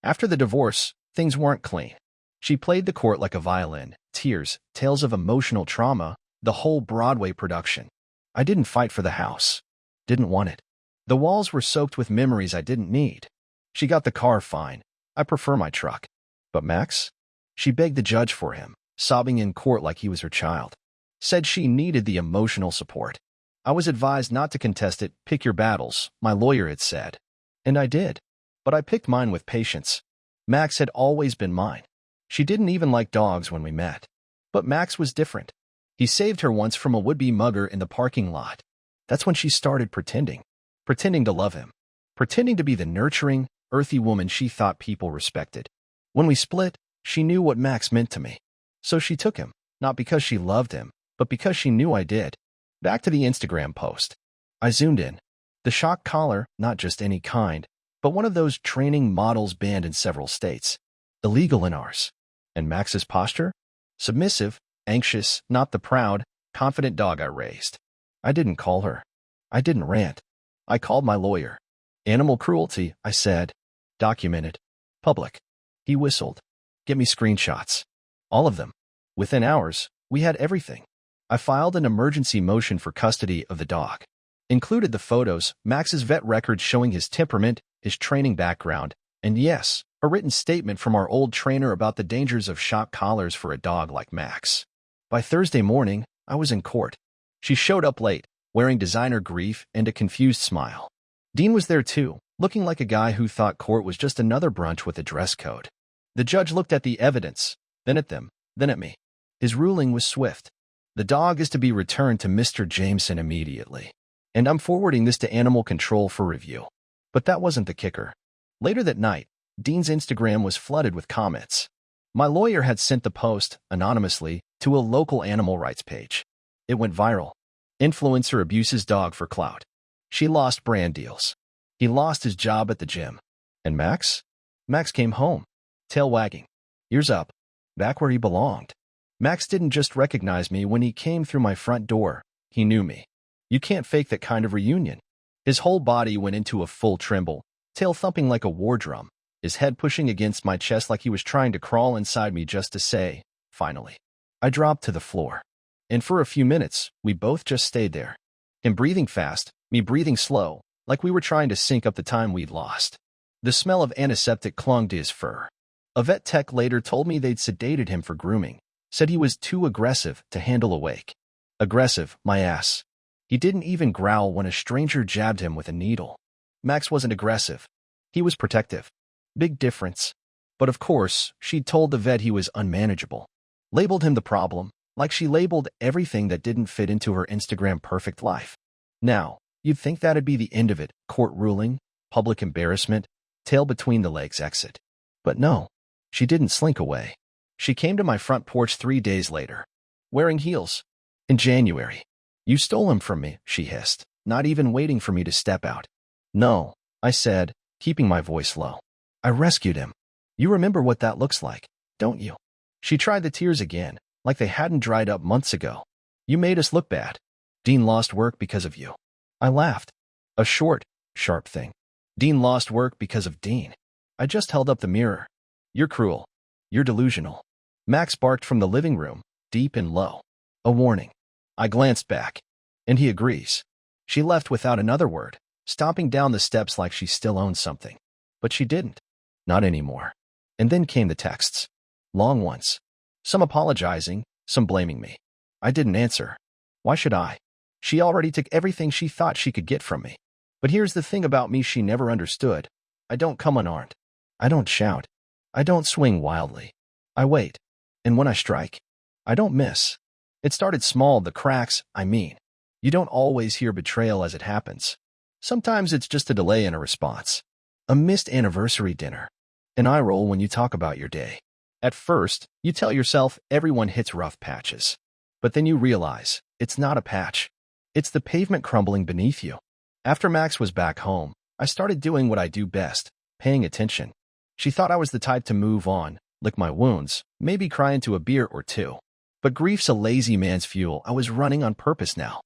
After the divorce, things weren't clean. She played the court like a violin, tears, tales of emotional trauma, the whole Broadway production. I didn't fight for the house. Didn't want it. The walls were soaked with memories I didn't need. She got the car fine. I prefer my truck. But Max? She begged the judge for him, sobbing in court like he was her child. Said she needed the emotional support. I was advised not to contest it, pick your battles, my lawyer had said. And I did. But I picked mine with patience. Max had always been mine. She didn't even like dogs when we met. But Max was different. He saved her once from a would-be mugger in the parking lot. That's when she started pretending. Pretending to love him. Pretending to be the nurturing, earthy woman she thought people respected. When we split, she knew what Max meant to me. So she took him, not because she loved him, but because she knew I did. Back to the Instagram post. I zoomed in. The shock collar, not just any kind, but one of those training models banned in several states. Illegal in ours. And Max's posture? Submissive, anxious, not the proud, confident dog I raised. I didn't call her. I didn't rant. I called my lawyer. Animal cruelty, I said. Documented. Public. He whistled. Get me screenshots. All of them. Within hours, we had everything. I filed an emergency motion for custody of the dog. Included the photos, Max's vet records showing his temperament, his training background, and yes, a written statement from our old trainer about the dangers of shock collars for a dog like Max. By Thursday morning, I was in court. She showed up late, wearing designer grief and a confused smile. Dean was there too, looking like a guy who thought court was just another brunch with a dress code. The judge looked at the evidence, then at them, then at me. His ruling was swift. The dog is to be returned to Mr. Jameson immediately. And I'm forwarding this to Animal Control for review. But that wasn't the kicker. Later that night, Dean's Instagram was flooded with comments. My lawyer had sent the post, anonymously, to a local animal rights page. It went viral. Influencer abuses dog for clout. She lost brand deals. He lost his job at the gym. And Max? Max came home, tail wagging, ears up, back where he belonged. Max didn't just recognize me when he came through my front door. He knew me. You can't fake that kind of reunion. His whole body went into a full tremble, tail thumping like a war drum, his head pushing against my chest like he was trying to crawl inside me just to say, finally. I dropped to the floor. And for a few minutes, we both just stayed there. Him breathing fast, me breathing slow, like we were trying to sync up the time we'd lost. The smell of antiseptic clung to his fur. A vet tech later told me they'd sedated him for grooming, said he was too aggressive to handle awake. Aggressive, my ass. He didn't even growl when a stranger jabbed him with a needle. Max wasn't aggressive. He was protective. Big difference. But of course, she'd told the vet he was unmanageable. Labeled him the problem, like she labeled everything that didn't fit into her Instagram perfect life. Now, you'd think that'd be the end of it, court ruling, public embarrassment, tail between the legs exit. But no, she didn't slink away. She came to my front porch 3 days later, wearing heels. In January. You stole him from me, she hissed, not even waiting for me to step out. No, I said, keeping my voice low. I rescued him. You remember what that looks like, don't you? She tried the tears again, like they hadn't dried up months ago. You made us look bad. Dean lost work because of you. I laughed. A short, sharp thing. Dean lost work because of Dean. I just held up the mirror. You're cruel. You're delusional. Max barked from the living room, deep and low. A warning. I glanced back. And he agrees. She left without another word, stomping down the steps like she still owned something. But she didn't. Not anymore. And then came the texts. Long ones. Some apologizing, some blaming me. I didn't answer. Why should I? She already took everything she thought she could get from me. But here's the thing about me she never understood. I don't come unarmed. I don't shout. I don't swing wildly. I wait. And when I strike, I don't miss. It started small, the cracks, I mean. You don't always hear betrayal as it happens. Sometimes it's just a delay in a response. A missed anniversary dinner. An eye roll when you talk about your day. At first, you tell yourself everyone hits rough patches. But then you realize, it's not a patch. It's the pavement crumbling beneath you. After Max was back home, I started doing what I do best, paying attention. She thought I was the type to move on, lick my wounds, maybe cry into a beer or two. But grief's a lazy man's fuel. I was running on purpose now.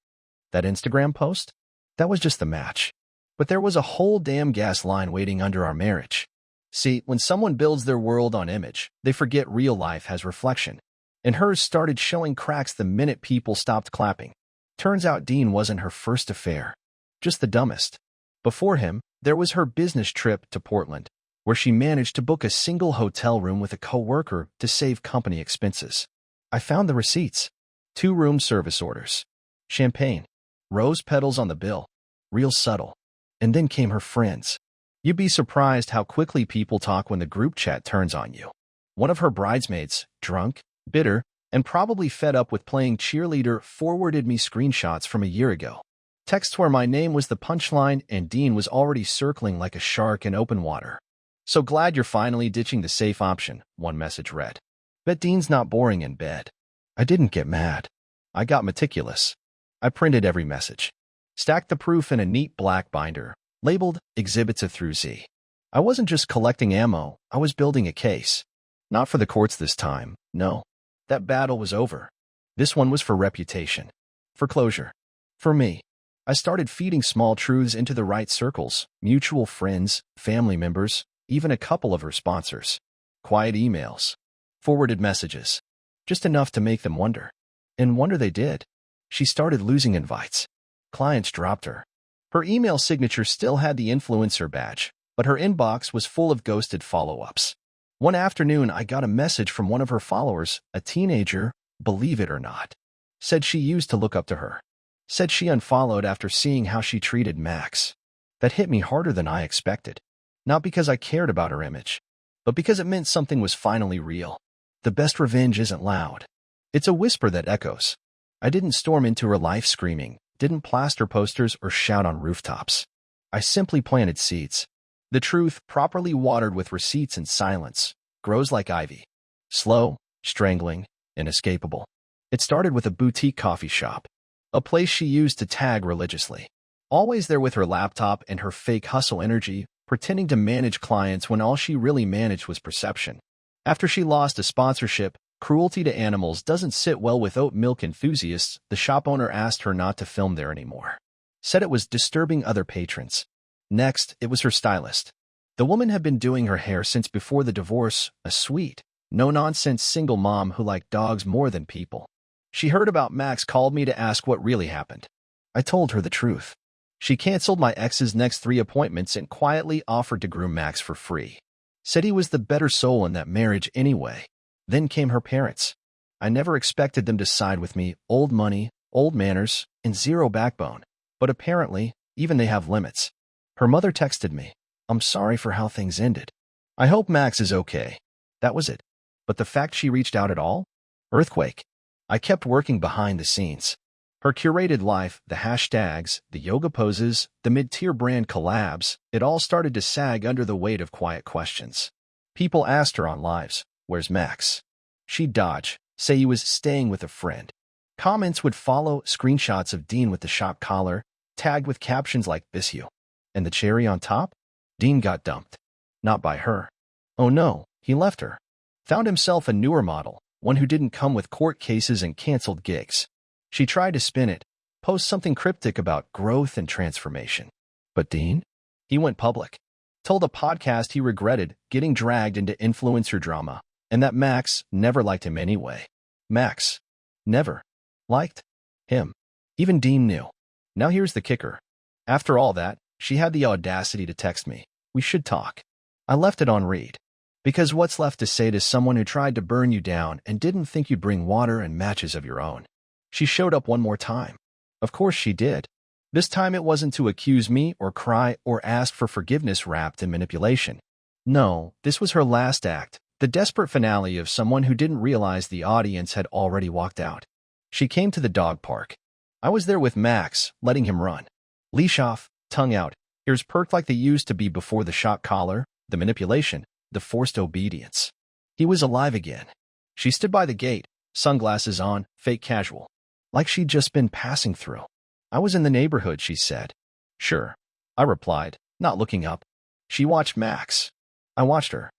That Instagram post? That was just the match. But there was a whole damn gas line waiting under our marriage. See, when someone builds their world on image, they forget real life has reflection. And hers started showing cracks the minute people stopped clapping. Turns out Dean wasn't her first affair. Just the dumbest. Before him, there was her business trip to Portland, where she managed to book a single hotel room with a coworker to save company expenses. I found the receipts. 2 room service orders. Champagne. Rose petals on the bill. Real subtle. And then came her friends. You'd be surprised how quickly people talk when the group chat turns on you. One of her bridesmaids, drunk, bitter, and probably fed up with playing cheerleader, forwarded me screenshots from a year ago. Texts where my name was the punchline and Dean was already circling like a shark in open water. So glad you're finally ditching the safe option, one message read. Bet Dean's not boring in bed. I didn't get mad. I got meticulous. I printed every message. Stacked the proof in a neat black binder, labeled Exhibits A through Z. I wasn't just collecting ammo, I was building a case. Not for the courts this time, no. That battle was over. This one was for reputation. For closure. For me. I started feeding small truths into the right circles, mutual friends, family members, even a couple of her sponsors. Quiet emails. Forwarded messages. Just enough to make them wonder. And wonder they did. She started losing invites. Clients dropped her. Her email signature still had the influencer badge, but her inbox was full of ghosted follow-ups. One afternoon, I got a message from one of her followers, a teenager, believe it or not. Said she used to look up to her. Said she unfollowed after seeing how she treated Max. That hit me harder than I expected. Not because I cared about her image, but because it meant something was finally real. The best revenge isn't loud. It's a whisper that echoes. I didn't storm into her life screaming, didn't plaster posters or shout on rooftops. I simply planted seeds. The truth, properly watered with receipts and silence, grows like ivy. Slow, strangling, inescapable. It started with a boutique coffee shop, a place she used to tag religiously. Always there with her laptop and her fake hustle energy, pretending to manage clients when all she really managed was perception. After she lost a sponsorship, cruelty to animals doesn't sit well with oat milk enthusiasts, the shop owner asked her not to film there anymore. Said it was disturbing other patrons. Next, it was her stylist. The woman had been doing her hair since before the divorce, a sweet, no-nonsense single mom who liked dogs more than people. She heard about Max, called me to ask what really happened. I told her the truth. She canceled my ex's next 3 appointments and quietly offered to groom Max for free. Said he was the better soul in that marriage anyway. Then came her parents. I never expected them to side with me, old money, old manners, and zero backbone. But apparently, even they have limits. Her mother texted me, I'm sorry for how things ended. I hope Max is okay. That was it. But the fact she reached out at all? Earthquake. I kept working behind the scenes. Her curated life, the hashtags, the yoga poses, the mid-tier brand collabs, it all started to sag under the weight of quiet questions. People asked her on lives, where's Max? She'd dodge, say he was staying with a friend. Comments would follow, screenshots of Dean with the shop collar, tagged with captions like "miss you." And the cherry on top? Dean got dumped. Not by her. Oh no, he left her. Found himself a newer model, one who didn't come with court cases and canceled gigs. She tried to spin it, post something cryptic about growth and transformation. But Dean? He went public. Told a podcast he regretted getting dragged into influencer drama, and that Max never liked him anyway. Max never liked him. Even Dean knew. Now here's the kicker. After all that, she had the audacity to text me, we should talk. I left it on read. Because what's left to say to someone who tried to burn you down and didn't think you'd bring water and matches of your own? She showed up one more time. Of course she did. This time it wasn't to accuse me or cry or ask for forgiveness wrapped in manipulation. No, this was her last act, the desperate finale of someone who didn't realize the audience had already walked out. She came to the dog park. I was there with Max, letting him run. Leash off, tongue out, ears perked like they used to be before the shock collar, the manipulation, the forced obedience. He was alive again. She stood by the gate, sunglasses on, fake casual. Like she'd just been passing through. I was in the neighborhood, she said. Sure. I replied, not looking up. She watched Max. I watched her.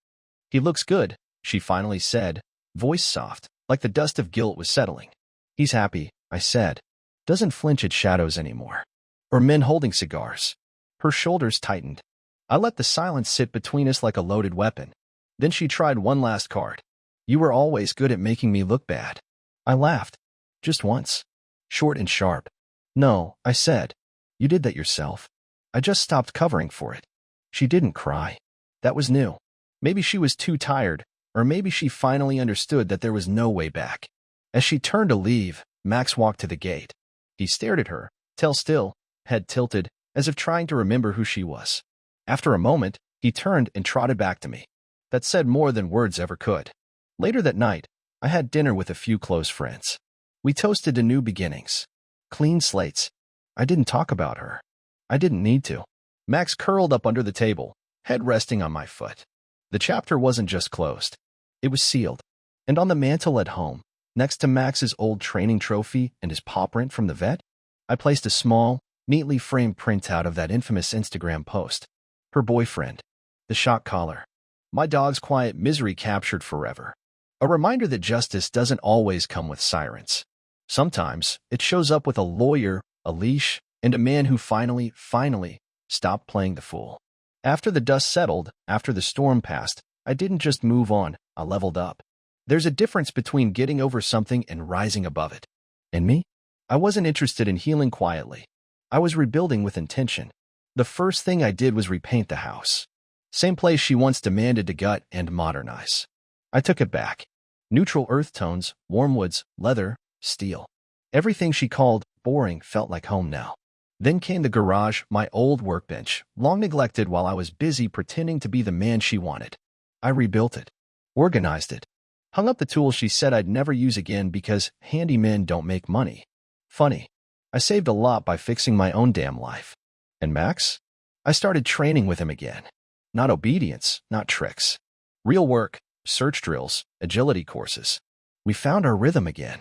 He looks good, she finally said, voice soft, like the dust of guilt was settling. He's happy, I said. Doesn't flinch at shadows anymore. Or men holding cigars. Her shoulders tightened. I let the silence sit between us like a loaded weapon. Then she tried one last card. You were always good at making me look bad. I laughed. Just once. Short and sharp. No, I said. You did that yourself. I just stopped covering for it. She didn't cry. That was new. Maybe she was too tired, or maybe she finally understood that there was no way back. As she turned to leave, Max walked to the gate. He stared at her, tail still, head tilted, as if trying to remember who she was. After a moment, he turned and trotted back to me. That said more than words ever could. Later that night, I had dinner with a few close friends. We toasted to new beginnings. Clean slates. I didn't talk about her. I didn't need to. Max curled up under the table, head resting on my foot. The chapter wasn't just closed. It was sealed. And on the mantel at home, next to Max's old training trophy and his paw print from the vet, I placed a small, neatly framed printout of that infamous Instagram post. Her boyfriend. The shock collar. My dog's quiet misery captured forever. A reminder that justice doesn't always come with sirens. Sometimes, it shows up with a lawyer, a leash, and a man who finally stopped playing the fool. After the dust settled, after the storm passed, I didn't just move on, I leveled up. There's a difference between getting over something and rising above it. And me? I wasn't interested in healing quietly. I was rebuilding with intention. The first thing I did was repaint the house. Same place she once demanded to gut and modernize. I took it back. Neutral earth tones, warm woods, leather, steel. Everything she called boring felt like home now. Then came the garage, my old workbench, long neglected while I was busy pretending to be the man she wanted. I rebuilt it, organized it, hung up the tools she said I'd never use again because handymen don't make money. Funny, I saved a lot by fixing my own damn life. And Max? I started training with him again. Not obedience, not tricks. Real work, search drills, agility courses. We found our rhythm again.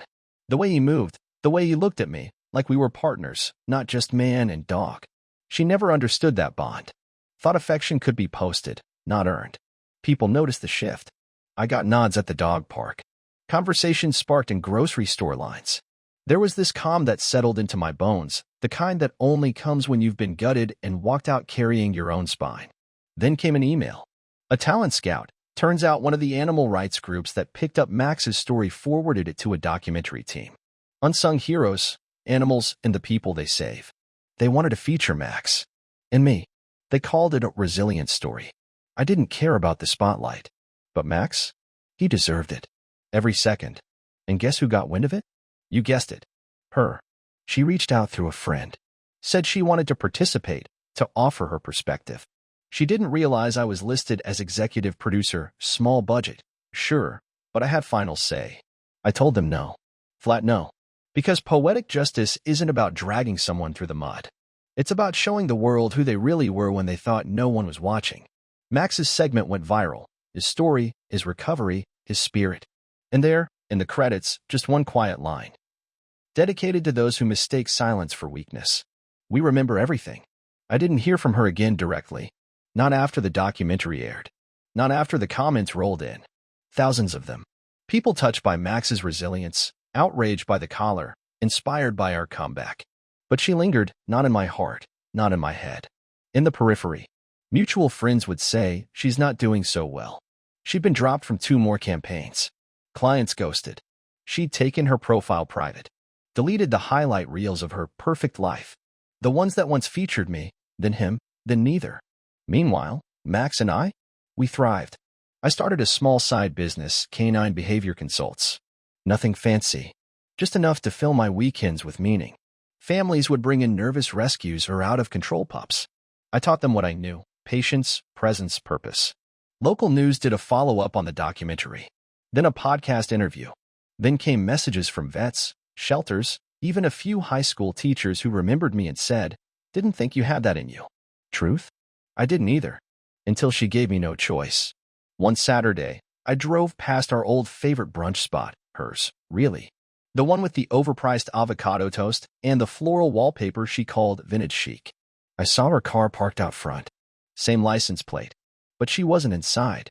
The way he moved, the way he looked at me, like we were partners, not just man and dog. She never understood that bond. Thought affection could be posted, not earned. People noticed the shift. I got nods at the dog park. Conversations sparked in grocery store lines. There was this calm that settled into my bones, the kind that only comes when you've been gutted and walked out carrying your own spine. Then came an email. A talent scout. Turns out one of the animal rights groups that picked up Max's story forwarded it to a documentary team. Unsung heroes, animals, and the people they save. They wanted to feature Max. And me. They called it a resilience story. I didn't care about the spotlight. But Max? He deserved it. Every second. And guess who got wind of it? You guessed it. Her. She reached out through a friend. Said she wanted to participate, to offer her perspective. She didn't realize I was listed as executive producer, small budget. Sure, but I had final say. I told them no. Flat no. Because poetic justice isn't about dragging someone through the mud. It's about showing the world who they really were when they thought no one was watching. Max's segment went viral. His story, his recovery, his spirit. And there, in the credits, just one quiet line. Dedicated to those who mistake silence for weakness. We remember everything. I didn't hear from her again directly. Not after the documentary aired. Not after the comments rolled in. Thousands of them. People touched by Max's resilience, outraged by the collar, inspired by our comeback. But she lingered, not in my heart, not in my head. In the periphery. Mutual friends would say she's not doing so well. She'd been dropped from 2 more campaigns. Clients ghosted. She'd taken her profile private. Deleted the highlight reels of her perfect life. The ones that once featured me, then him, then neither. Meanwhile, Max and I, we thrived. I started a small side business, Canine Behavior Consults. Nothing fancy. Just enough to fill my weekends with meaning. Families would bring in nervous rescues or out-of-control pups. I taught them what I knew. Patience, presence, purpose. Local news did a follow-up on the documentary. Then a podcast interview. Then came messages from vets, shelters, even a few high school teachers who remembered me and said, "Didn't think you had that in you." Truth? I didn't either. Until she gave me no choice. One Saturday, I drove past our old favorite brunch spot, hers, really. The one with the overpriced avocado toast and the floral wallpaper she called vintage chic. I saw her car parked out front. Same license plate. But she wasn't inside.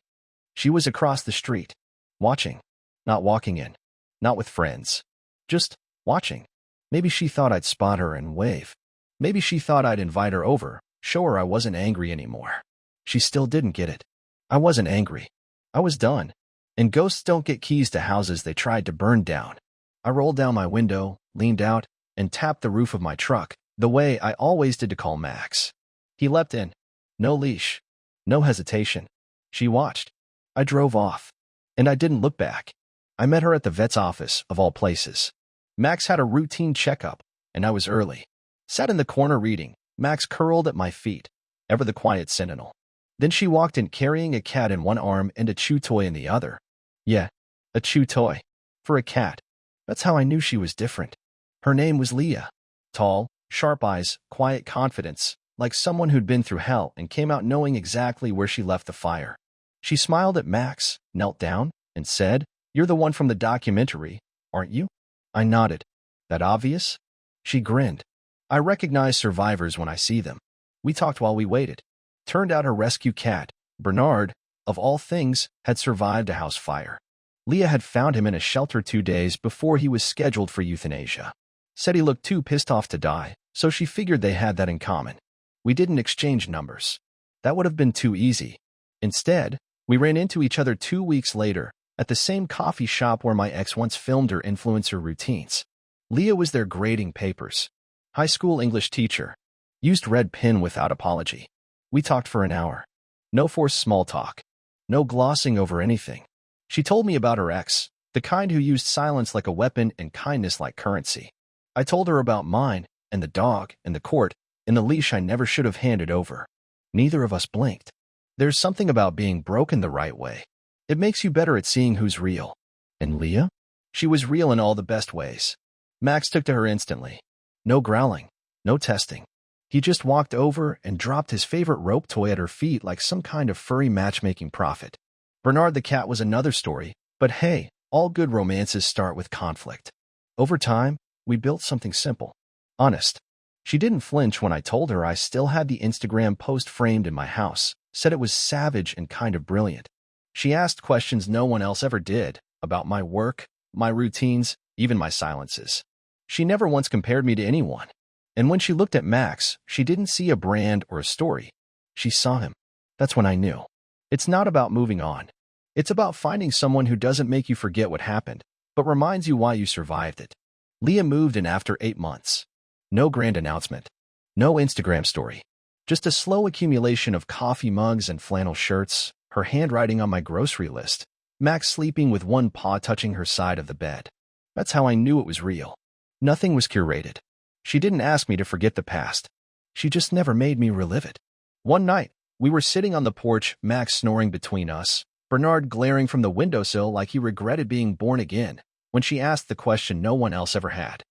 She was across the street. Watching. Not walking in. Not with friends. Just watching. Maybe she thought I'd spot her and wave. Maybe she thought I'd invite her over, show her I wasn't angry anymore. She still didn't get it. I wasn't angry. I was done. And ghosts don't get keys to houses they tried to burn down. I rolled down my window, leaned out, and tapped the roof of my truck, the way I always did to call Max. He leapt in. No leash. No hesitation. She watched. I drove off. And I didn't look back. I met her at the vet's office, of all places. Max had a routine checkup, and I was early. Sat in the corner reading, Max curled at my feet, ever the quiet sentinel. Then she walked in carrying a cat in one arm and a chew toy in the other. Yeah, a chew toy. For a cat. That's how I knew she was different. Her name was Leah. Tall, sharp eyes, quiet confidence, like someone who'd been through hell and came out knowing exactly where she left the fire. She smiled at Max, knelt down, and said, "You're the one from the documentary, aren't you?" I nodded. That obvious? She grinned. I recognize survivors when I see them. We talked while we waited. Turned out her rescue cat, Bernard, of all things, had survived a house fire. Leah had found him in a shelter 2 days before he was scheduled for euthanasia. Said he looked too pissed off to die, so she figured they had that in common. We didn't exchange numbers. That would have been too easy. Instead, we ran into each other 2 weeks later at the same coffee shop where my ex once filmed her influencer routines. Leah was there grading papers. High school English teacher. Used red pen without apology. We talked for an hour. No forced small talk. No glossing over anything. She told me about her ex, the kind who used silence like a weapon and kindness like currency. I told her about mine, and the dog, and the court, and the leash I never should have handed over. Neither of us blinked. There's something about being broken the right way. It makes you better at seeing who's real. And Leah? She was real in all the best ways. Max took to her instantly. No growling. No testing. He just walked over and dropped his favorite rope toy at her feet like some kind of furry matchmaking prophet. Bernard the cat was another story, but hey, all good romances start with conflict. Over time, we built something simple. Honest. She didn't flinch when I told her I still had the Instagram post framed in my house, said it was savage and kind of brilliant. She asked questions no one else ever did, about my work, my routines, even my silences. She never once compared me to anyone. And when she looked at Max, she didn't see a brand or a story. She saw him. That's when I knew. It's not about moving on. It's about finding someone who doesn't make you forget what happened, but reminds you why you survived it. Leah moved in after 8 months. No grand announcement. No Instagram story. Just a slow accumulation of coffee mugs and flannel shirts, her handwriting on my grocery list, Max sleeping with one paw touching her side of the bed. That's how I knew it was real. Nothing was curated. She didn't ask me to forget the past. She just never made me relive it. One night, we were sitting on the porch, Max snoring between us, Bernard glaring from the windowsill like he regretted being born again, when she asked the question no one else ever had.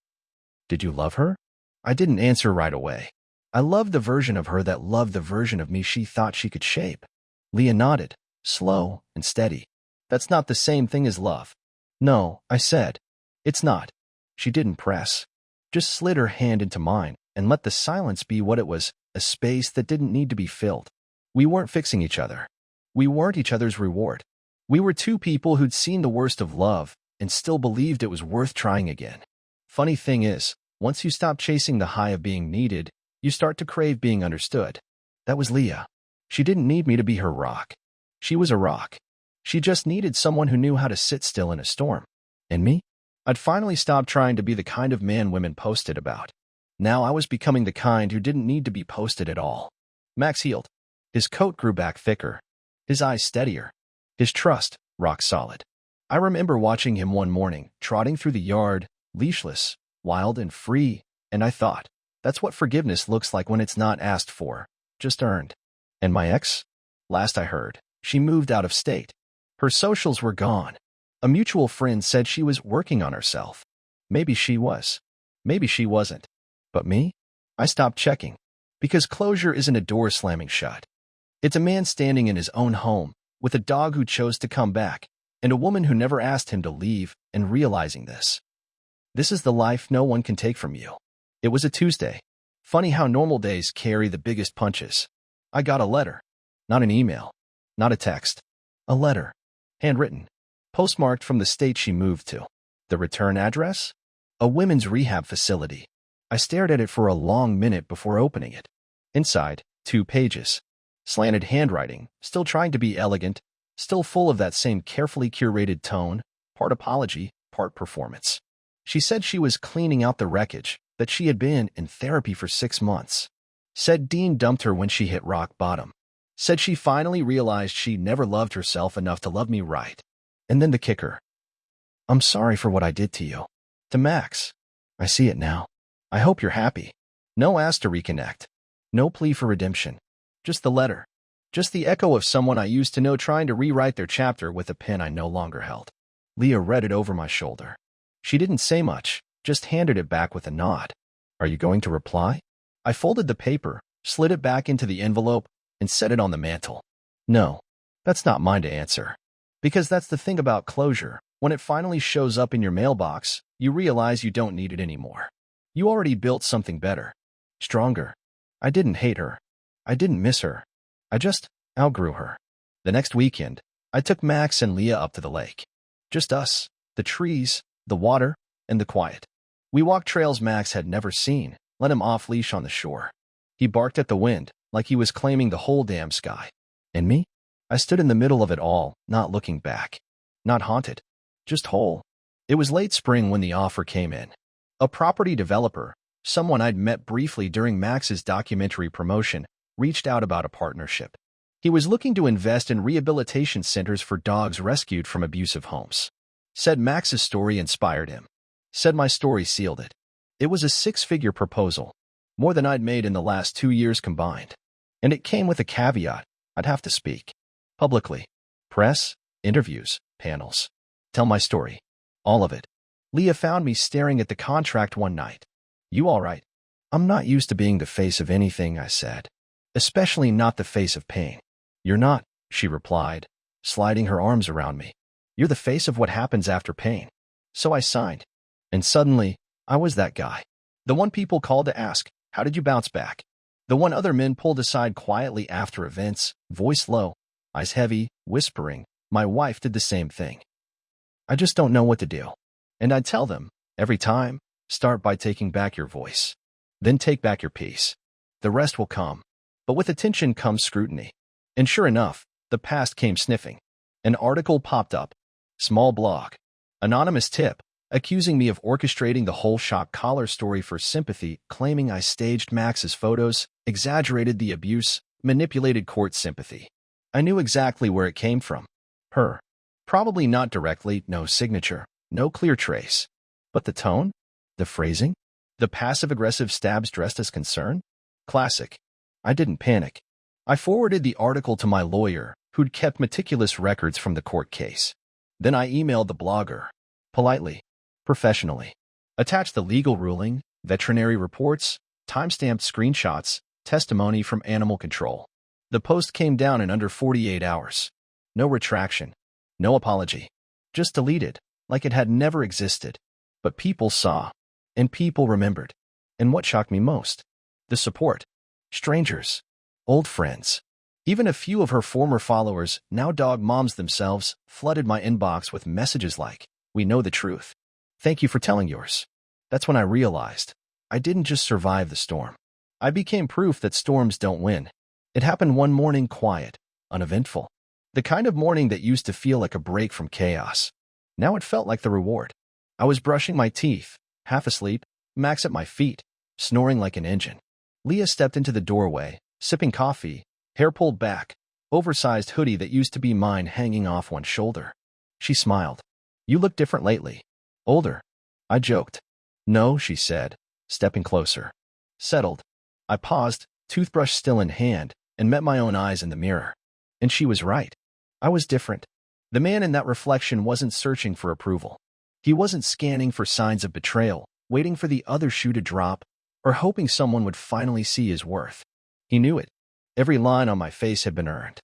Did you love her? I didn't answer right away. I loved the version of her that loved the version of me she thought she could shape. Leah nodded, slow and steady. That's not the same thing as love. No, I said. It's not. She didn't press. Just slid her hand into mine and let the silence be what it was, a space that didn't need to be filled. We weren't fixing each other. We weren't each other's reward. We were two people who'd seen the worst of love and still believed it was worth trying again. Funny thing is, once you stop chasing the high of being needed, you start to crave being understood. That was Leah. She didn't need me to be her rock. She was a rock. She just needed someone who knew how to sit still in a storm. And me? I'd finally stopped trying to be the kind of man women posted about. Now I was becoming the kind who didn't need to be posted at all. Max healed. His coat grew back thicker. His eyes steadier. His trust, rock solid. I remember watching him one morning, trotting through the yard, leashless, wild and free, and I thought, that's what forgiveness looks like when it's not asked for, just earned. And my ex? Last I heard, she moved out of state. Her socials were gone. A mutual friend said she was working on herself. Maybe she was. Maybe she wasn't. But me? I stopped checking. Because closure isn't a door slamming shut. It's a man standing in his own home, with a dog who chose to come back, and a woman who never asked him to leave, and realizing this. This is the life no one can take from you. It was a Tuesday. Funny how normal days carry the biggest punches. I got a letter. Not an email. Not a text. A letter. Handwritten. Postmarked from the state she moved to. The return address? A women's rehab facility. I stared at it for a long minute before opening it. Inside, 2 pages. Slanted handwriting, still trying to be elegant, still full of that same carefully curated tone, part apology, part performance. She said she was cleaning out the wreckage, that she had been in therapy for 6 months. Said Dean dumped her when she hit rock bottom. Said she finally realized she never loved herself enough to love me right. And then the kicker. I'm sorry for what I did to you. To Max. I see it now. I hope you're happy. No ask to reconnect. No plea for redemption. Just the letter. Just the echo of someone I used to know trying to rewrite their chapter with a pen I no longer held. Leah read it over my shoulder. She didn't say much, just handed it back with a nod. Are you going to reply? I folded the paper, slid it back into the envelope, and set it on the mantel. No, that's not mine to answer. Because that's the thing about closure. When it finally shows up in your mailbox, you realize you don't need it anymore. You already built something better. Stronger. I didn't hate her. I didn't miss her. I just outgrew her. The next weekend, I took Max and Leah up to the lake. Just us, the trees, the water, and the quiet. We walked trails Max had never seen, let him off-leash on the shore. He barked at the wind, like he was claiming the whole damn sky. And me? I stood in the middle of it all, not looking back. Not haunted. Just whole. It was late spring when the offer came in. A property developer, someone I'd met briefly during Max's documentary promotion, reached out about a partnership. He was looking to invest in rehabilitation centers for dogs rescued from abusive homes. Said Max's story inspired him. Said my story sealed it. It was a 6-figure proposal, more than I'd made in the last 2 years combined. And it came with a caveat. I'd have to speak. Publicly. Press, interviews, panels. Tell my story. All of it. Leah found me staring at the contract one night. You all right? I'm not used to being the face of anything, I said. Especially not the face of pain. You're not, she replied, sliding her arms around me. You're the face of what happens after pain. So I signed. And suddenly, I was that guy. The one people called to ask, how did you bounce back? The one other men pulled aside quietly after events, voice low, eyes heavy, whispering. My wife did the same thing. I just don't know what to do. And I'd tell them, every time, start by taking back your voice. Then take back your peace. The rest will come. But with attention comes scrutiny. And sure enough, the past came sniffing. An article popped up. Small blog. Anonymous tip, accusing me of orchestrating the whole shock collar story for sympathy, claiming I staged Max's photos, exaggerated the abuse, manipulated court sympathy. I knew exactly where it came from. Her. Probably not directly, no signature, no clear trace. But the tone? The phrasing? The passive-aggressive stabs dressed as concern? Classic. I didn't panic. I forwarded the article to my lawyer, who'd kept meticulous records from the court case. Then I emailed the blogger. Politely. Professionally. Attached the legal ruling, veterinary reports, timestamped screenshots, testimony from animal control. The post came down in under 48 hours. No retraction. No apology. Just deleted, like it had never existed. But people saw. And people remembered. And what shocked me most? The support. Strangers. Old friends. Even a few of her former followers, now dog moms themselves, flooded my inbox with messages like, we know the truth. Thank you for telling yours. That's when I realized I didn't just survive the storm. I became proof that storms don't win. It happened one morning, quiet, uneventful. The kind of morning that used to feel like a break from chaos. Now it felt like the reward. I was brushing my teeth, half asleep, Max at my feet, snoring like an engine. Leah stepped into the doorway, sipping coffee, hair pulled back, oversized hoodie that used to be mine hanging off one shoulder. She smiled. You look different lately. Older. I joked. No, she said, stepping closer. Settled. I paused, toothbrush still in hand, and met my own eyes in the mirror. And she was right. I was different. The man in that reflection wasn't searching for approval. He wasn't scanning for signs of betrayal, waiting for the other shoe to drop, or hoping someone would finally see his worth. He knew it. Every line on my face had been earned.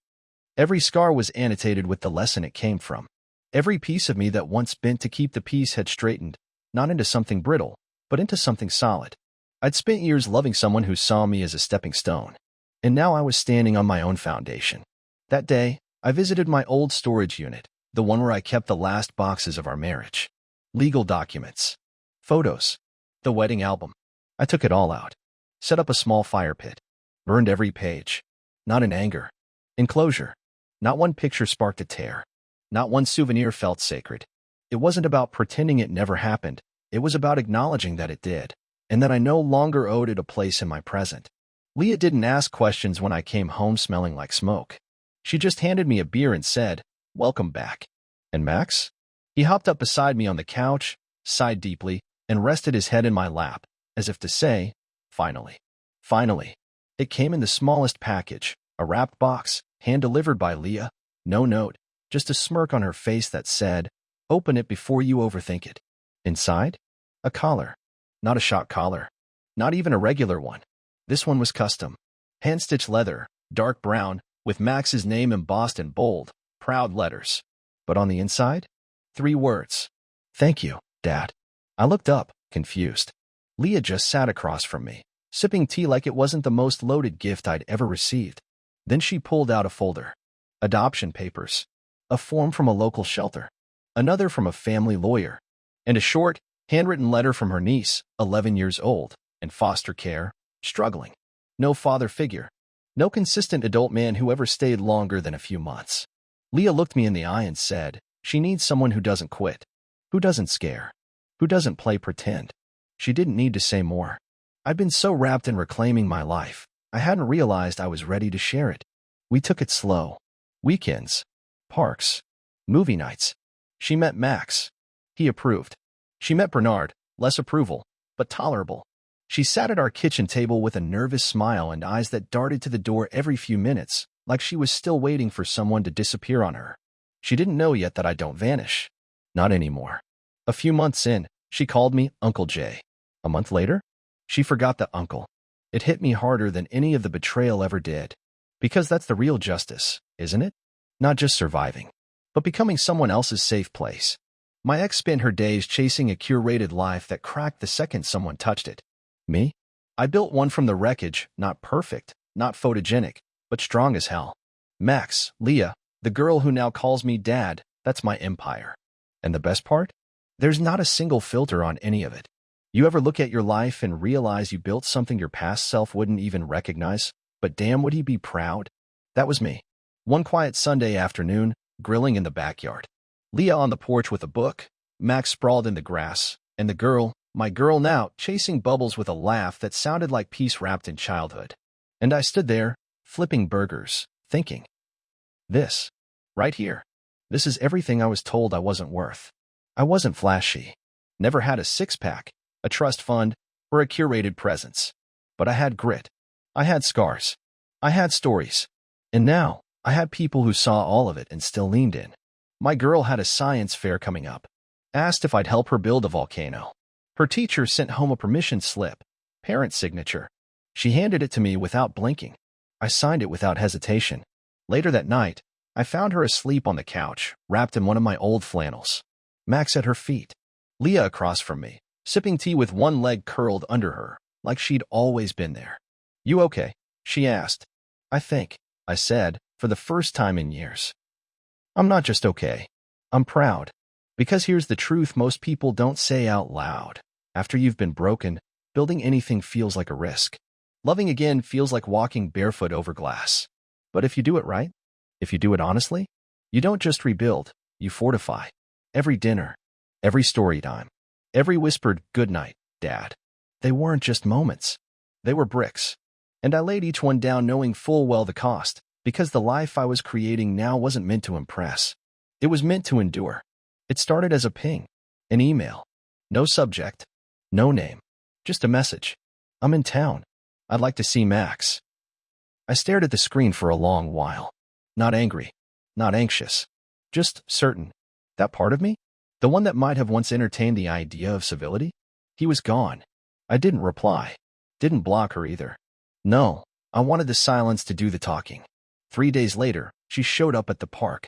Every scar was annotated with the lesson it came from. Every piece of me that once bent to keep the peace had straightened, not into something brittle, but into something solid. I'd spent years loving someone who saw me as a stepping stone, and now I was standing on my own foundation. That day, I visited my old storage unit, the one where I kept the last boxes of our marriage. Legal documents. Photos. The wedding album. I took it all out. Set up a small fire pit. Burned every page. Not in anger. In closure. Not one picture sparked a tear. Not one souvenir felt sacred. It wasn't about pretending it never happened. It was about acknowledging that it did, and that I no longer owed it a place in my present. Leah didn't ask questions when I came home smelling like smoke. She just handed me a beer and said, "Welcome back." And Max? He hopped up beside me on the couch, sighed deeply, and rested his head in my lap, as if to say, "Finally. Finally." It came in the smallest package, a wrapped box, hand-delivered by Leah. No note, just a smirk on her face that said, "Open it before you overthink it." Inside? A collar. Not a shock collar. Not even a regular one. This one was custom. Hand-stitched leather, dark brown, with Max's name embossed in bold, proud letters. But on the inside? 3 words. "Thank you, Dad." I looked up, confused. Leah just sat across from me, sipping tea like it wasn't the most loaded gift I'd ever received. Then she pulled out a folder. Adoption papers. A form from a local shelter. Another from a family lawyer. And a short, handwritten letter from her niece, 11 years old, in foster care, struggling. No father figure. No consistent adult man who ever stayed longer than a few months. Leah looked me in the eye and said, "She needs someone who doesn't quit. Who doesn't scare. Who doesn't play pretend." She didn't need to say more. I'd been so wrapped in reclaiming my life, I hadn't realized I was ready to share it. We took it slow. Weekends. Parks. Movie nights. She met Max. He approved. She met Bernard, less approval, but tolerable. She sat at our kitchen table with a nervous smile and eyes that darted to the door every few minutes, like she was still waiting for someone to disappear on her. She didn't know yet that I don't vanish. Not anymore. A few months in, she called me Uncle Jay. A month later, she forgot the uncle. It hit me harder than any of the betrayal ever did. Because that's the real justice, isn't it? Not just surviving, but becoming someone else's safe place. My ex spent her days chasing a curated life that cracked the second someone touched it. Me? I built one from the wreckage, not perfect, not photogenic, but strong as hell. Max, Leah, the girl who now calls me Dad, that's my empire. And the best part? There's not a single filter on any of it. You ever look at your life and realize you built something your past self wouldn't even recognize? But damn, would he be proud? That was me. One quiet Sunday afternoon, grilling in the backyard. Leah on the porch with a book, Max sprawled in the grass, and the girl, my girl now, chasing bubbles with a laugh that sounded like peace wrapped in childhood. And I stood there, flipping burgers, thinking, this, right here, this is everything I was told I wasn't worth. I wasn't flashy. Never had a six-pack, a trust fund, or a curated presence. But I had grit. I had scars. I had stories. And now, I had people who saw all of it and still leaned in. My girl had a science fair coming up. Asked if I'd help her build a volcano. Her teacher sent home a permission slip, parent signature. She handed it to me without blinking. I signed it without hesitation. Later that night, I found her asleep on the couch, wrapped in one of my old flannels. Max at her feet. Leah across from me, sipping tea with one leg curled under her, like she'd always been there. "You okay?" she asked. "I think," I said, for the first time in years. "I'm not just okay. I'm proud. Because here's the truth most people don't say out loud. After you've been broken, building anything feels like a risk. Loving again feels like walking barefoot over glass. But if you do it right, if you do it honestly, you don't just rebuild, you fortify. Every dinner, every story time, every whispered good night, Dad. They weren't just moments. They were bricks. And I laid each one down knowing full well the cost, because the life I was creating now wasn't meant to impress. It was meant to endure. It started as a ping, an email. No subject, no name, just a message. "I'm in town. I'd like to see Max." I stared at the screen for a long while. Not angry, not anxious, just certain. That part of me? The one that might have once entertained the idea of civility? He was gone. I didn't reply. Didn't block her either. No, I wanted the silence to do the talking. 3 days later, she showed up at the park.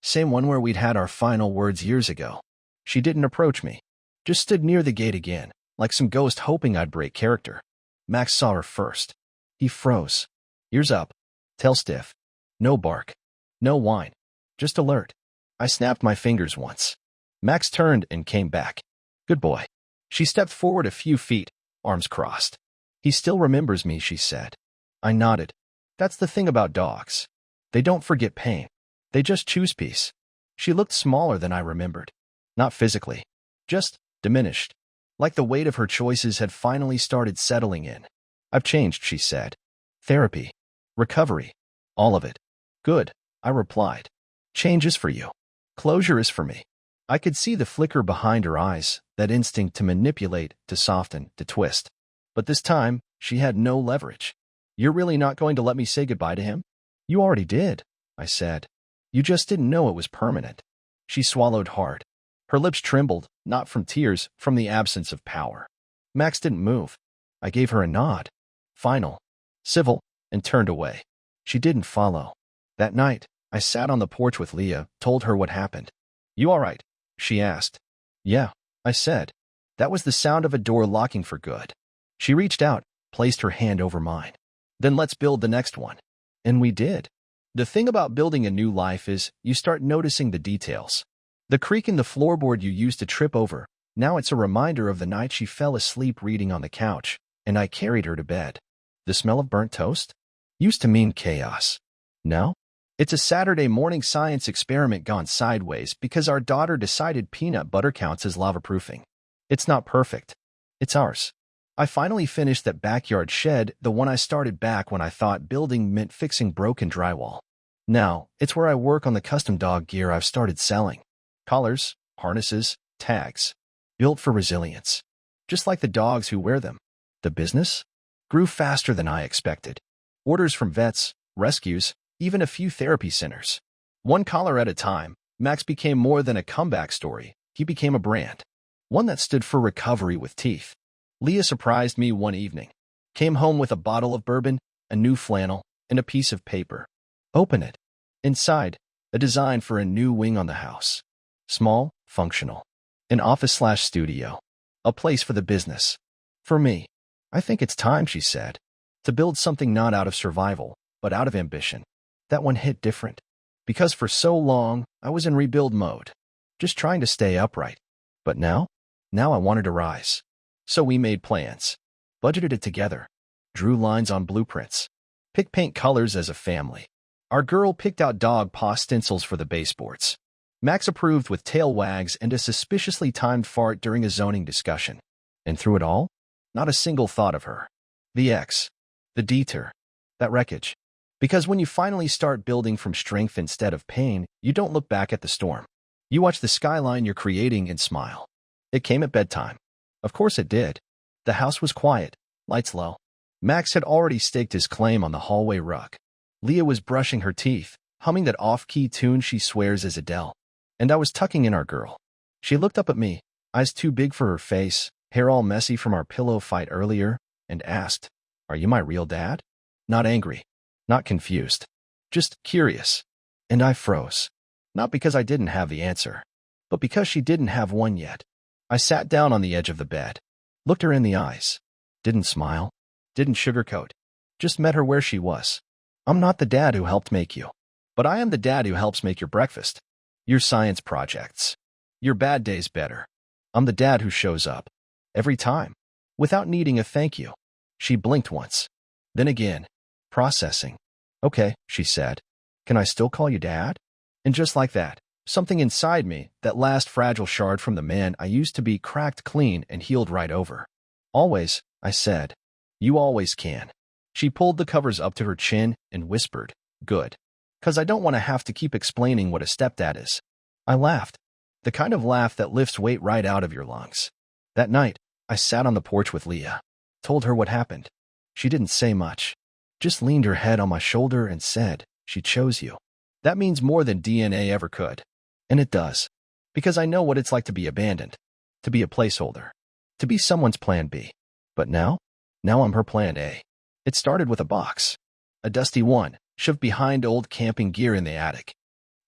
Same one where we'd had our final words years ago. She didn't approach me. Just stood near the gate again, like some ghost hoping I'd break character. Max saw her first. He froze. Ears up. Tail stiff. No bark. No whine. Just alert. I snapped my fingers once. Max turned and came back. "Good boy." She stepped forward a few feet, arms crossed. "He still remembers me," she said. I nodded. That's the thing about dogs. They don't forget pain. They just choose peace. She looked smaller than I remembered. Not physically. Just diminished. Like the weight of her choices had finally started settling in. I've changed, she said. Therapy. Recovery. All of it. Good, I replied. Change is for you. Closure is for me. I could see the flicker behind her eyes, that instinct to manipulate, to soften, to twist. But this time, she had no leverage. You're really not going to let me say goodbye to him? You already did, I said. You just didn't know it was permanent. She swallowed hard. Her lips trembled, not from tears, from the absence of power. Max didn't move. I gave her a nod. Final. Civil, and turned away. She didn't follow. That night, I sat on the porch with Leah, told her what happened. You all right? She asked. Yeah, I said. That was the sound of a door locking for good. She reached out, placed her hand over mine. Then let's build the next one. And we did. The thing about building a new life is you start noticing the details. The creak in the floorboard you used to trip over, now it's a reminder of the night she fell asleep reading on the couch, and I carried her to bed. The smell of burnt toast? Used to mean chaos. Now? It's a Saturday morning science experiment gone sideways because our daughter decided peanut butter counts as lava-proofing. It's not perfect. It's ours. I finally finished that backyard shed, the one I started back when I thought building meant fixing broken drywall. Now, it's where I work on the custom dog gear I've started selling. Collars, harnesses, tags. Built for resilience. Just like the dogs who wear them. The business grew faster than I expected. Orders from vets, rescues, even a few therapy centers. One collar at a time, Max became more than a comeback story. He became a brand. One that stood for recovery with teeth. Leah surprised me one evening. Came home with a bottle of bourbon, a new flannel, and a piece of paper. Open it. Inside, a design for a new wing on the house. Small, functional. An office/studio. A place for the business. For me. I think it's time, she said. To build something not out of survival, but out of ambition. That one hit different. Because for so long, I was in rebuild mode. Just trying to stay upright. But now I wanted to rise. So we made plans. Budgeted it together. Drew lines on blueprints. Picked paint colors as a family. Our girl picked out dog paw stencils for the baseboards. Max approved with tail wags and a suspiciously timed fart during a zoning discussion. And through it all, not a single thought of her. The ex. The detour. That wreckage. Because when you finally start building from strength instead of pain, you don't look back at the storm. You watch the skyline you're creating and smile. It came at bedtime. Of course it did. The house was quiet, lights low. Max had already staked his claim on the hallway rug. Leah was brushing her teeth, humming that off-key tune she swears is Adele. And I was tucking in our girl. She looked up at me, eyes too big for her face, hair all messy from our pillow fight earlier, and asked, "Are you my real dad?" Not angry. Not confused. Just curious. And I froze. Not because I didn't have the answer, but because she didn't have one yet. I sat down on the edge of the bed. Looked her in the eyes. Didn't smile. Didn't sugarcoat. Just met her where she was. I'm not the dad who helped make you. But I am the dad who helps make your breakfast. Your science projects. Your bad days better. I'm the dad who shows up. Every time. Without needing a thank you. She blinked once. Then again. Processing. Okay, she said. Can I still call you dad? And just like that, something inside me, that last fragile shard from the man I used to be, cracked clean and healed right over. Always, I said. You always can. She pulled the covers up to her chin and whispered, good. 'Cause I don't want to have to keep explaining what a stepdad is. I laughed. The kind of laugh that lifts weight right out of your lungs. That night, I sat on the porch with Leah. Told her what happened. She didn't say much. Just leaned her head on my shoulder and said, she chose you. That means more than DNA ever could. And it does. Because I know what it's like to be abandoned. To be a placeholder. To be someone's plan B. But now I'm her plan A. It started with a box. A dusty one, shoved behind old camping gear in the attic.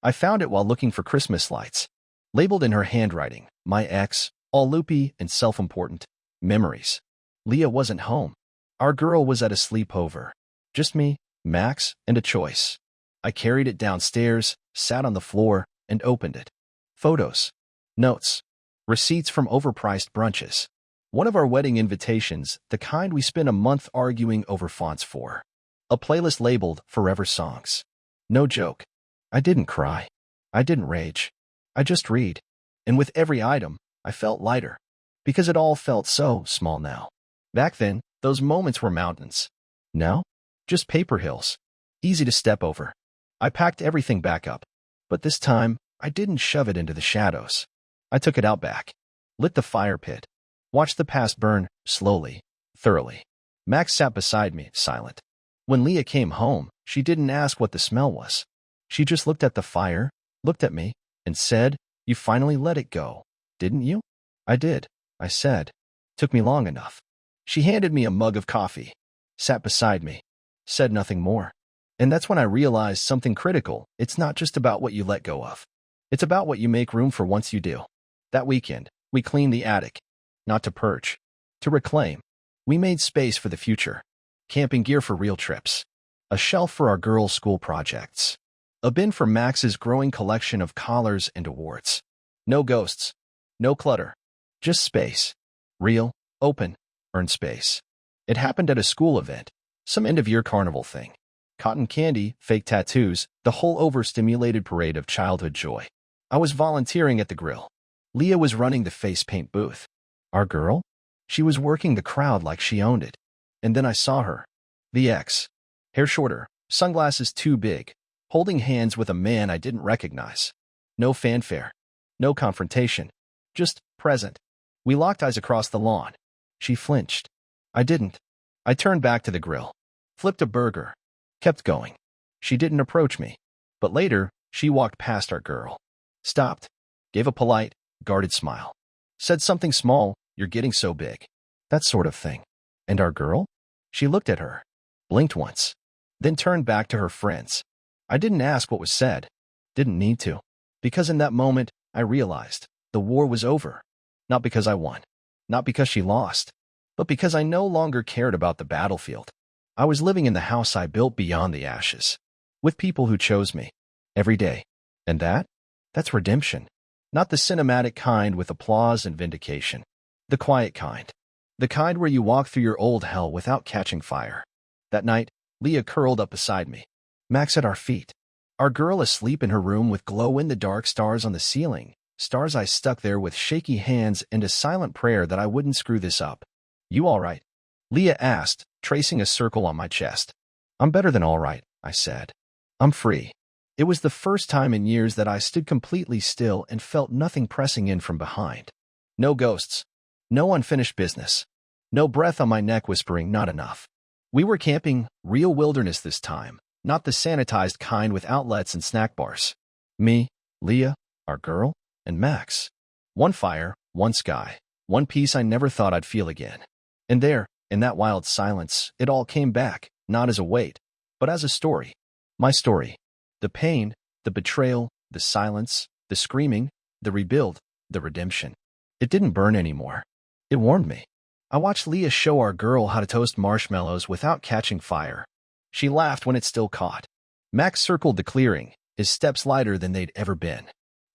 I found it while looking for Christmas lights. Labeled in her handwriting, my ex, all loopy and self-important. Memories. Leah wasn't home. Our girl was at a sleepover. Just me, Max, and a choice. I carried it downstairs, sat on the floor, and opened it. Photos. Notes. Receipts from overpriced brunches. One of our wedding invitations, the kind we spent a month arguing over fonts for. A playlist labeled Forever Songs. No joke. I didn't cry. I didn't rage. I just read. And with every item, I felt lighter. Because it all felt so small now. Back then, those moments were mountains. Now? Just paper hills. Easy to step over. I packed everything back up. But this time, I didn't shove it into the shadows. I took it out back. Lit the fire pit. Watched the past burn, slowly, thoroughly. Max sat beside me, silent. When Leah came home, she didn't ask what the smell was. She just looked at the fire, looked at me, and said, "You finally let it go, didn't you?" "I did," I said. "Took me long enough." She handed me a mug of coffee, sat beside me, said nothing more. And that's when I realized something critical. It's not just about what you let go of. It's about what you make room for once you do. That weekend, we cleaned the attic. Not to purge, to reclaim. We made space for the future. Camping gear for real trips. A shelf for our girls' school projects. A bin for Max's growing collection of collars and awards. No ghosts. No clutter. Just space. Real, open, earned space. It happened at a school event. Some end-of-year carnival thing. Cotton candy, fake tattoos, the whole overstimulated parade of childhood joy. I was volunteering at the grill. Leah was running the face paint booth. Our girl? She was working the crowd like she owned it. And then I saw her. The ex. Hair shorter, sunglasses too big, holding hands with a man I didn't recognize. No fanfare. No confrontation. Just present. We locked eyes across the lawn. She flinched. I didn't. I turned back to the grill. Flipped a burger. Kept going. She didn't approach me. But later, she walked past our girl. Stopped. Gave a polite, guarded smile. Said something small, "You're getting so big." That sort of thing. And our girl? She looked at her. Blinked once. Then turned back to her friends. I didn't ask what was said. Didn't need to. Because in that moment, I realized the war was over. Not because I won. Not because she lost. But because I no longer cared about the battlefield. I was living in the house I built beyond the ashes. With people who chose me. Every day. And that's redemption. Not the cinematic kind with applause and vindication. The quiet kind. The kind where you walk through your old hell without catching fire. That night, Leah curled up beside me. Max at our feet. Our girl asleep in her room with glow-in-the-dark stars on the ceiling. Stars I stuck there with shaky hands and a silent prayer that I wouldn't screw this up. "You all right?" Leah asked, tracing a circle on my chest. "I'm better than all right," I said. "I'm free." It was the first time in years that I stood completely still and felt nothing pressing in from behind. No ghosts. No unfinished business. No breath on my neck whispering, "Not enough." We were camping, real wilderness this time, not the sanitized kind with outlets and snack bars. Me, Leah, our girl, and Max. One fire, one sky, one peace I never thought I'd feel again. And there, in that wild silence, it all came back, not as a weight, but as a story. My story. The pain, the betrayal, the silence, the screaming, the rebuild, the redemption. It didn't burn anymore. It warmed me. I watched Leah show our girl how to toast marshmallows without catching fire. She laughed when it still caught. Max circled the clearing, his steps lighter than they'd ever been.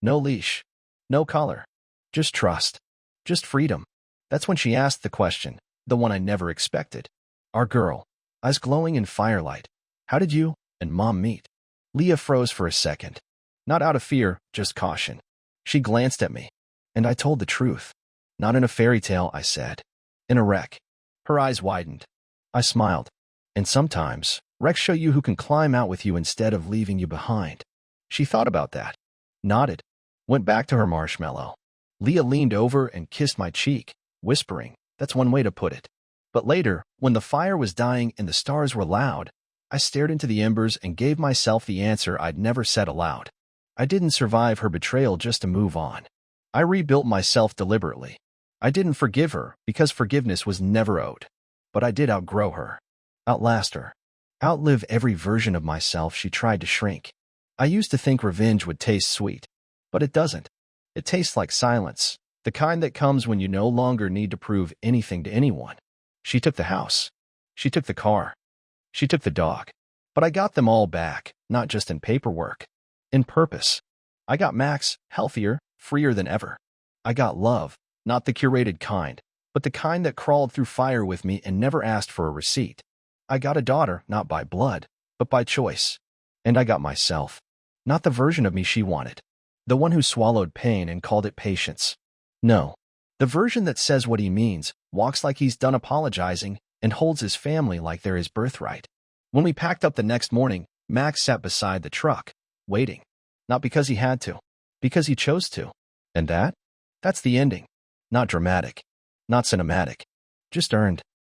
No leash. No collar. Just trust. Just freedom. That's when she asked the question, the one I never expected. Our girl, eyes glowing in firelight. "How did you and Mom meet?" Leah froze for a second. Not out of fear, just caution. She glanced at me. And I told the truth. "Not in a fairy tale," I said. "In a wreck." Her eyes widened. I smiled. "And sometimes, wrecks show you who can climb out with you instead of leaving you behind." She thought about that. Nodded. Went back to her marshmallow. Leah leaned over and kissed my cheek, whispering, "That's one way to put it." But later, when the fire was dying and the stars were loud, I stared into the embers and gave myself the answer I'd never said aloud. I didn't survive her betrayal just to move on. I rebuilt myself deliberately. I didn't forgive her because forgiveness was never owed. But I did outgrow her. Outlast her. Outlive every version of myself she tried to shrink. I used to think revenge would taste sweet. But it doesn't. It tastes like silence. The kind that comes when you no longer need to prove anything to anyone. She took the house. She took the car. She took the dog. But I got them all back, not just in paperwork. In purpose. I got Max, healthier, freer than ever. I got love, not the curated kind, but the kind that crawled through fire with me and never asked for a receipt. I got a daughter, not by blood, but by choice. And I got myself. Not the version of me she wanted. The one who swallowed pain and called it patience. No. The version that says what he means, walks like he's done apologizing, and holds his family like they're his birthright. When we packed up the next morning, Max sat beside the truck, waiting. Not because he had to, because he chose to. And that's the ending. Not dramatic. Not cinematic. Just earned.